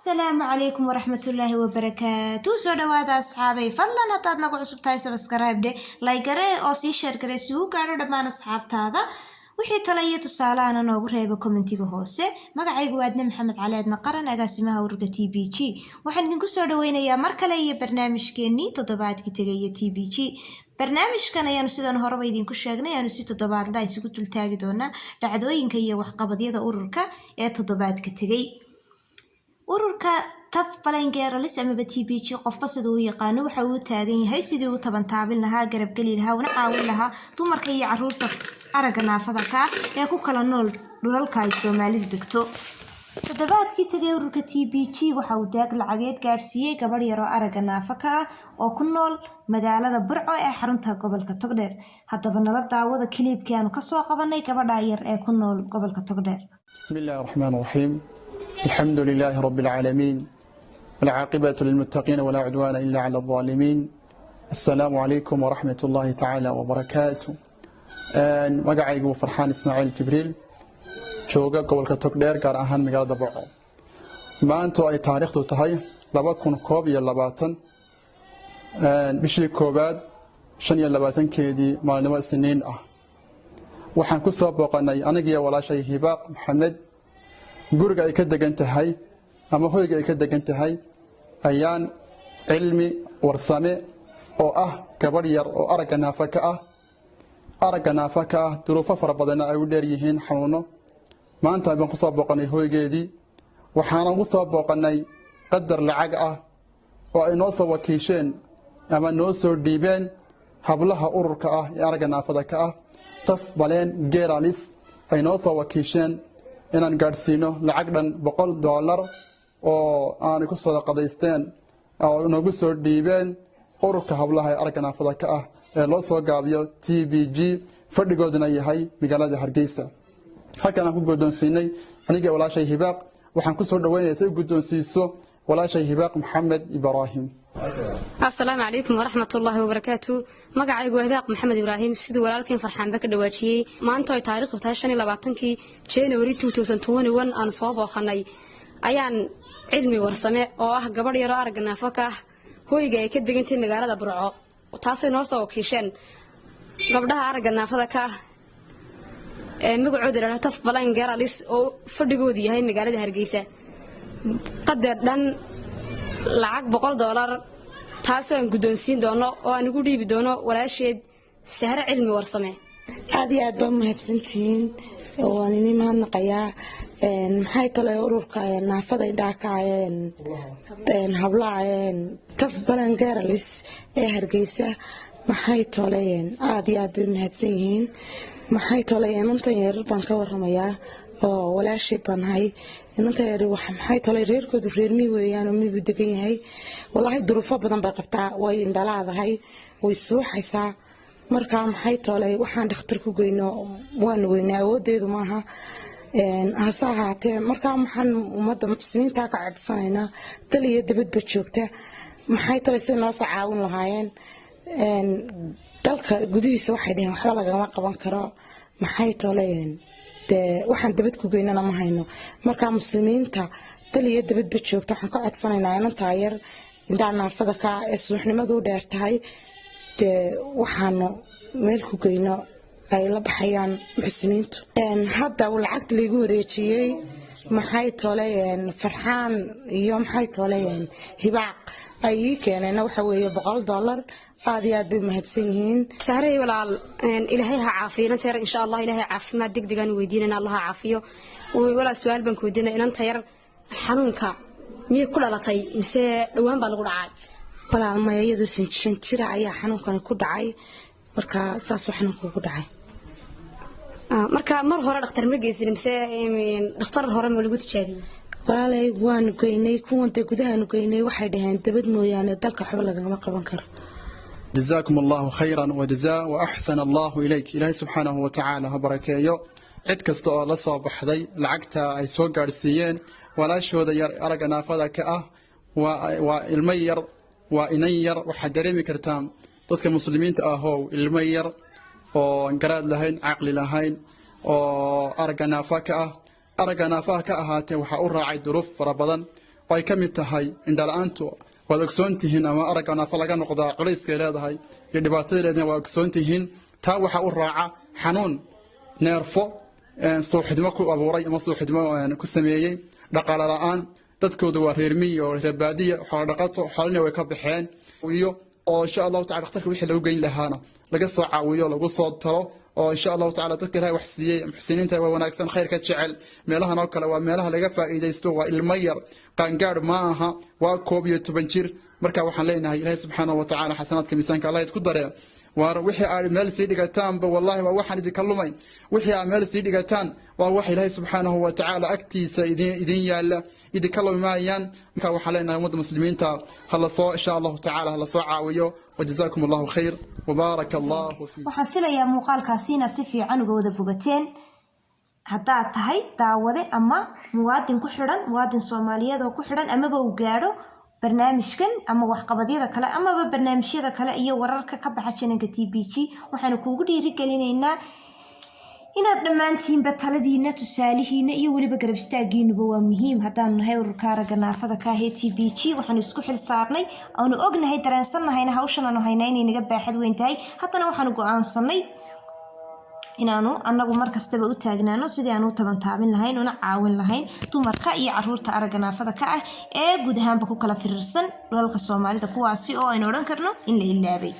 السلام عليكم ورحمة الله وبركاته. سو دواada asxaabay fadlan hadaad nagu cusub tahay subscribe de like gare oo sii share gare si uu gaaro dhammaan asxaabtaada wixii talo iyo tusaale aan noogu reebo commentiga hoose. magacaygu waa Adna Maxamed Cali Adna qaran agaasimaha ururka TBG. waxaan idinku soo dhaweynayaa mar kale iyo barnaamijkeennii toddobaadkii tagay TBG. barnaamijkan ayaanu sidaan horeba idinku sheegnay aanu si toddobaadla isugu dultaagi doonaa dhacdooyinka iyo waxqabadyada ururka ee toddobaadka tagay. ururka taf balangeeralis ama TBG qofba sida uu yaqaan waxa uu taagan yahay sidii uu taban taabin lahaa garab gali lahaa una caawin lahaa dumarka iyo caruurta aragga naafada ka ee ku kala nool dhulalka ay Soomaalidu degto. toddobaadkii tagay ururka TBG waxa uu deeq lacageed gaarsiiyay gabadh yar oo aragga naafada ah oo ku nool magaalada Burco ee xarunta gobolka Togdheer. haddaba nala daawada clipkii aanu ka soo qabanay gabadha yar ee ku nool gobolka Togdheer. bismillahir rahmanir rahim. الحمد لله رب العالمين والعاقبة للمتقين ولا عدوان إلا على الظالمين. السلام عليكم ورحمة الله تعالى وبركاته. مقعيقو فرحان إسماعيل جبريل جوغا قولك تقدير قار أهان مقالة برعو ما أنتو أي تاريخ دو تهي لباكون كوب يلباتن بشري كوباد شن يلباتن كيدي معلومات سنين وحان كسب وقناي أنا جي ولا شيء هباق محمد guriga ay ka degan tahay ama hoyga ay ka degan tahay ayaan cilmi warsame oo gabadh yar oo aragga naafada ka ah duruufo fara badan ay u dheer yihiin xanuuno. maanta baan ku soo booqanay hoygeedii waxaan ugu soo booqanay qadar lacag oo ay noo soo wakiisheen ama noo soo dhiibeen hablaha ururka ee aragga naafada ka taf balangeeralis ay noo soo wakiisheen inaan gaarsiino lacag dhan $100 oo aan ku soo qadaysteen oo nagu soo dhiibeen ururka hablaha aragga naafada ka ee loo soo gaabiyo TBG fadhigooduna yahay magaalada Hargeysa. halkan aan ku guddoonsiinay aniga walaashay Hibaaq waxaan ku soo dhaweynayay si guddoonsiiso walaashay Hibaaq Maxamed Ibrahim. السلام عليكم ورحمة الله وبركاته. مقعي وهباق محمد إبراهيم سيد ولالكين فرحان بك دواجيي ما أنتوا تاريخ بتاعشاني لبعتنكي جانوري 2021 أنا صوب وخناي أيان علمي ورسماء قبل يرى أرجعنا فكه هو يجي كده جنتي مجرد برعاء وتحصل نصا وكيشان قبلها أرجعنا فكه مقعود على تف بلان جراليس أو فردجودي هاي مجرد هرجيسة قدر دن lacag $100 taas aan guddoonsiin doono oo aan ugu dhiibi doono walaasheed Sahra Cilmi Warsame. aad iyo aad baan mahadsantihiin waan idin mahadnaqayaa maxay talo ururka naafada dhaakaayeen hablaha taf balangeeralis ee Hargeysa maxay tolayeen aad iyo aad bay mahadsan yihiin maxay tolayeen intan yar baan ka warramayaa oo walaasheed baan hay inta yar wax maxay tolay reerkoodu reermi weeyaan oo miibu degan yahay wallahi duruufo badan bay qabtaa way indhalaadahay way suuxaysaa marka maxay tolay waxaan dhakhtar ku geyno waan weynaa awoodeedu maaha hasahaate marka maxaan ummadda muslimiinta ka codsanaynaa dal iyo dibadba joogta maxay tolay si noo soo caawin lahaayeen dalka gudihiisa waxay dhaheen waxba lagama qaban karo maxay tolayeen waxaan dibad ku geynana ma hayno marka muslimiinta dal iyo dibadba joogta waxaan ka codsanaynaa inanta yar indhaha naafada ka ee suuxnimadu dheer tahay waxaanu meel ku geyno ay la baxayaan muslimiintu hadda lacagta lagu wareejiyay maxay tolayeen farxaan iyo maxay tolayeen Hibaaq ay keenayna waxa weeye $100 aad iyo aad bay mahadsan yihiin. Sahray walaal ilaahay ha caafiyo inta yar insha Allah ilaahay caafimaad degdegan weydiinana Allah ha caafiyo wala su'aal baan ku weydiinay inta yar xanuunka miyay ku dhalatay mise dhawaan baa lagu dhacay walaal ma iyadu shan jir ayaa xanuunkan ku dhacay marka saas xanuunku ku dhacay marka mar hore dhakhtar ma geysan mise dhakhtar hore ma lagu tijaabiyay walaalay waan geynay kuwan gudaha geynay waxay dhaheen dibad mooyaane dalka xubin lagama qaban karo. جزاكم الله خيرا وجزاء وأحسن الله إليك. إلهي سبحانه وتعالى بركاته عد كستو الله صباح ذي لعقتها أي سوق قارسيين ولا شو ذي أرجع نافذة والمير وإنير وحدريم كرتام ضد المسلمين تأهو المير وانقراد لهين عقل لهين وأرجع نافذة هاته وحأور راعي ظروف ربضا ay ka mid tahay indhala-aantu waad ogsoon tihiin ama aragga naafo laga noqdaa culayskay leedahay iyo dhibaatada leedahay waa ogsoon tihiin taa waxaa u raaca xanuun neerfo suuxdimo ku abuuray ama suuxdimo ku sameeyey dhaqaale la-aan dadkooda waa reer miyi oo reer baadiya xoolo dhaqato xoolina way ka baxeen iyo oo insha allahu tacala dhakhtarka wixii lagu geyn lahaana laga soo caawiyo lagu soo talo oo insha allahu tacala dadka ilaahay wax siiyey muxsiniinta waa wanaagsan khayrka jecel meelahan oo kale waa meelaha laga faa'iidaysto waa ilmo yar qaangaadh ma aha waa 11 jir marka waxaan leenahay ilaahay subxaanahu wa tacaala xasanaadka miisaanka allah idku daree waar wixii aad meel sii dhigataanba wallahi waa waxaan idinka lumay wixii aad meel sii dhigataan waa wax ilaahay subxaanahu wa tacaala agtiisa idin yaala idinka lumayaan marka waxaan leenahay ummadda muslimiinta hala soo insha allahu tacaala hala soo caawiyo wajazaakum allahu khayr wabaaraka allahu fiik waxaan filayaa muuqaalkaasi inaad si fiican uga wada bogateen haddaad tahay daawade ama muwaadin ku xidhan muwaadin soomaaliyeed oo ku xidhan amaba uu gaadho barnaamijkan ama waxqabadyada kale amaba barnaamijyada kale iyo wararka ka baxa channelka TBG waxaanu kuugu dhiirigelinaynaa inaad dhammaantiinba taladiina tusaalihiina iyo weliba garab istaagiinuba waa muhiim haddaanu nahay ururka aragga naafada ka ah ee TBG waxaanu isku xil saarnay aanu ognahay dareensanahayna hawshan aanu haynaa inay naga baaxad weyn tahay haddana waxaanu go'aansanay inaanu annagu markastaba u taagnaano sidii aanu tabantaabin lahayn una caawin lahayn dumarka iyo caruurta aragga naafada ka ah ee guud ahaanba ku kala firirsan dhulalka Soomaalida kuwaasi oo aynu odhan karno in la ilaabay